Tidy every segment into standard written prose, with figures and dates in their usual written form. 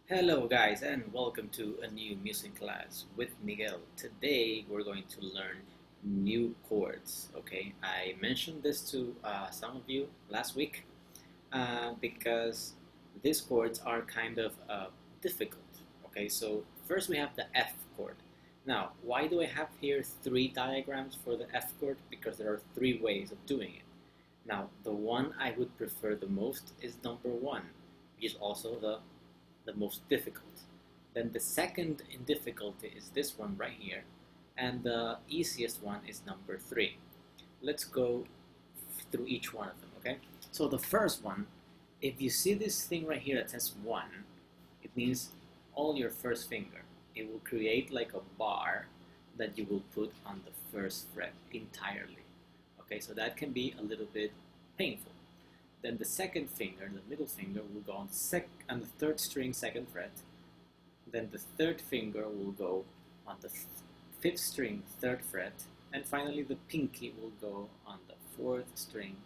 Hello guys and welcome to a new music class with Miguel. Today we're going to learn new chords. Okay, I mentioned this to some of you last week because these chords are kind of difficult. Okay, so first we have the F chord. Now, why do I have here three diagrams for the F chord? Because there are three ways of doing it. Now, the one I would prefer the most is number one, which is also the most difficult. Then the second in difficulty is this one right here, and the easiest one is number three. Let's go through each one of them, okay? So the first one, if you see this thing right here that says 1, it means all your first finger. It will create like a bar that you will put on the first fret entirely. Okay, so that can be a little bit painful. Then the second finger, the middle finger, will go on the third string, second fret. Then the third finger will go on the fifth string, third fret. And finally the pinky will go on the fourth string,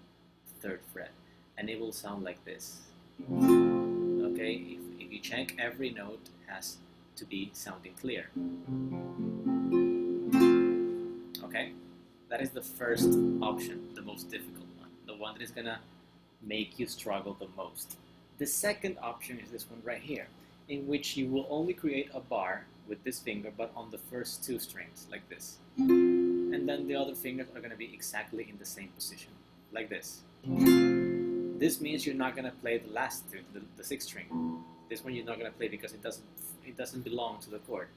third fret. And it will sound like this. Okay, if you check, every note has to be sounding clear. Okay, that is the first option, the most difficult one, the one that is gonna make you struggle the most. The second option is this one right here, in which you will only create a bar with this finger, but on the first two strings, like this. And then the other fingers are going to be exactly in the same position, like this. This means you're not going to play the last two, the sixth string. This one you're not going to play because it doesn't belong to the chord.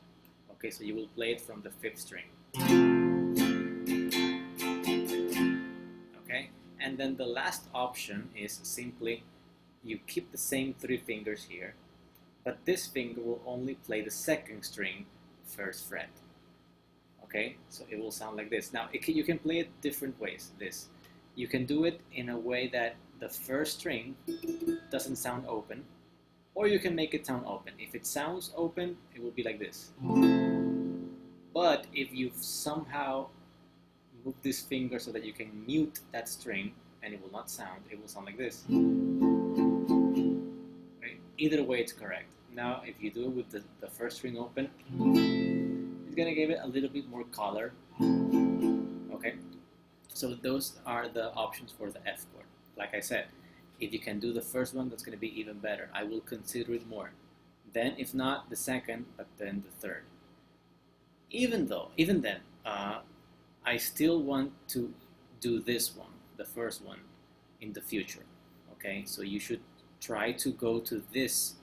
Okay, so you will play it from the fifth string. And then the last option is simply you keep the same three fingers here, but this finger will only play the second string, first fret. Okay, so it will sound like this. Now you can play it different ways. You can do it in a way that the first string doesn't sound open, or you can make it sound open. If it sounds open, it will be like this. But if you've somehow move this finger so that you can mute that string and it will not sound, it will sound like this. Right? Either way it's correct. Now if you do it with the first string open, it's gonna give it a little bit more color. Okay, so those are the options for the F chord. Like I said, if you can do the first one, that's gonna be even better. I will consider it more. Then if not the second, but then the third. Even then, I still want to do this one, the first one, in the future. Okay, so you should try to go to this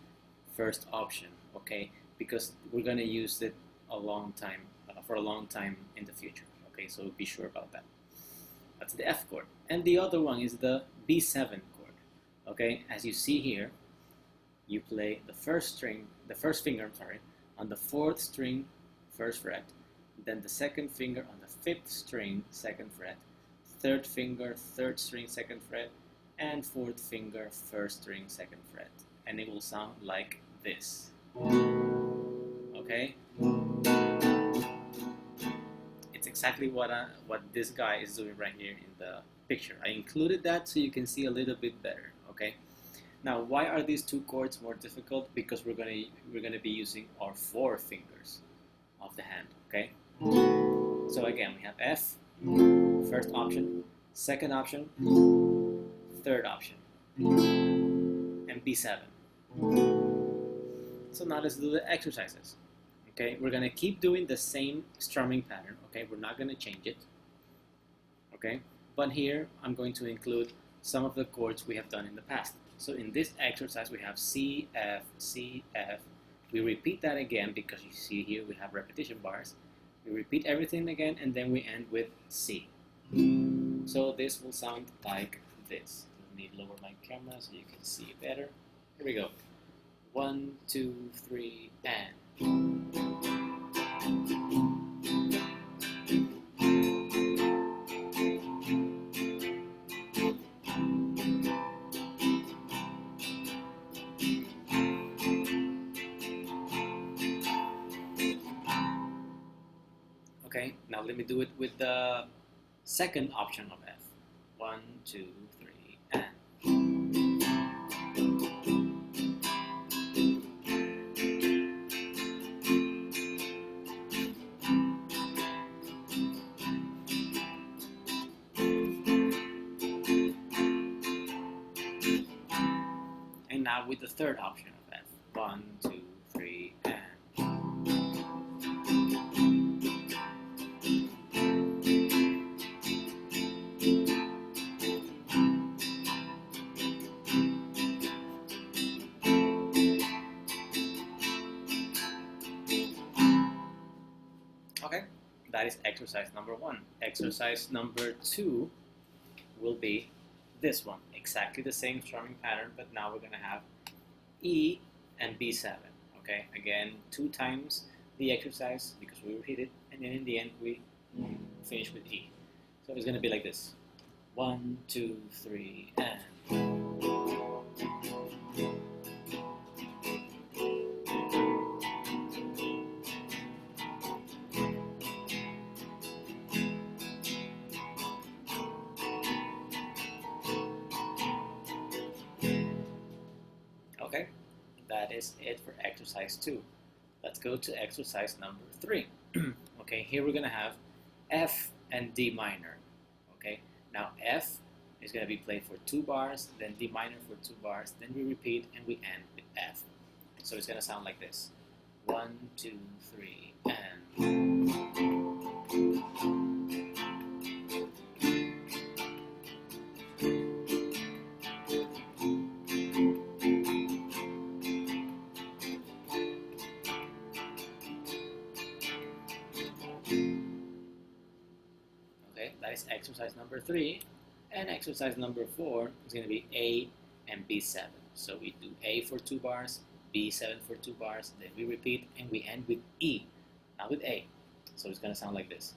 first option. Okay, because we're gonna use it a long time for a long time in the future. Okay, so be sure about that. That's the F chord, and the other one is the B7 chord. Okay, as you see here, you play the first finger, on the fourth string, first fret. Then the second finger on the fifth string, second fret, third finger, third string, second fret, and fourth finger, first string, second fret. And it will sound like this. Okay? It's exactly what this guy is doing right here in the picture. I included that so you can see a little bit better. Okay? Now, why are these two chords more difficult? Because we're gonna be using our four fingers of the hand. Okay? So again, we have F, first option, second option, third option, and B7. So now let's do the exercises. Okay, we're gonna keep doing the same strumming pattern. Okay, we're not gonna change it. Okay, but here I'm going to include some of the chords we have done in the past. So in this exercise we have C, F, C, F. We repeat that again because you see here we have repetition bars. We repeat everything again, and then we end with C. So this will sound like this. Let me lower my camera so you can see it better. Here we go. 1, 2, 3, and. Okay, now let me do it with the second option of F. 1, 2, 3, and. with the third option of F. 1, 2, 3, and. Okay, that is exercise number 1. Exercise number 2 will be this one. Exactly the same strumming pattern, but now we're going to have E and B7. Okay, again, 2 times the exercise because we repeat it, and then in the end we finish with E. So it's going to be like this. 1, 2, 3, and. Okay, that is it for exercise 2. Let's go to exercise number 3. Okay, here we're going to have F and D minor. Okay, now F is going to be played for 2 bars, then D minor for 2 bars, then we repeat and we end with F. So it's going to sound like this. 1, 2, 3, and. Okay, that is exercise number 3. And exercise number 4 is going to be A and B7. So we do A for 2 bars, B7 for 2 bars, then we repeat and we end with E, not with A. So it's going to sound like this.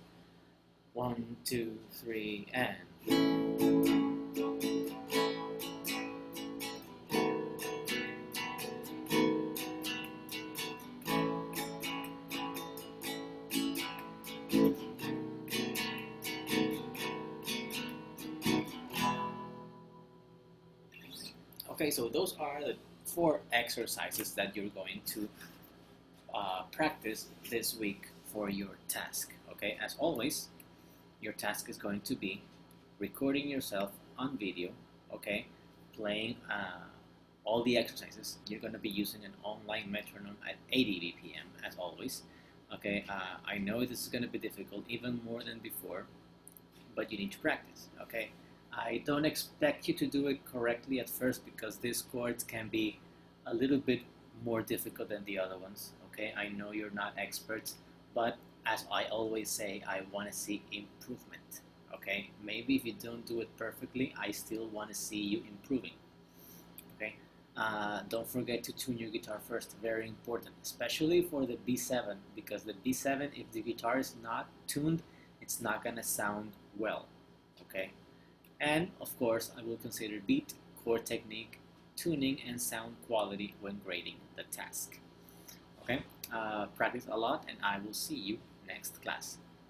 1, 2, 3, and. Okay, so those are the 4 exercises that you're going to practice this week for your task. Okay, as always, your task is going to be recording yourself on video, okay, playing all the exercises. You're going to be using an online metronome at 80 BPM, as always. Okay, I know this is going to be difficult, even more than before, but you need to practice, okay? I don't expect you to do it correctly at first because these chords can be a little bit more difficult than the other ones, okay? I know you're not experts, but as I always say, I want to see improvement, okay? Maybe if you don't do it perfectly, I still want to see you improving, okay? Don't forget to tune your guitar first, very important, especially for the B7, because the B7, if the guitar is not tuned, it's not going to sound well, okay? And of course, I will consider beat, chord technique, tuning, and sound quality when grading the task. Okay, practice a lot, and I will see you next class.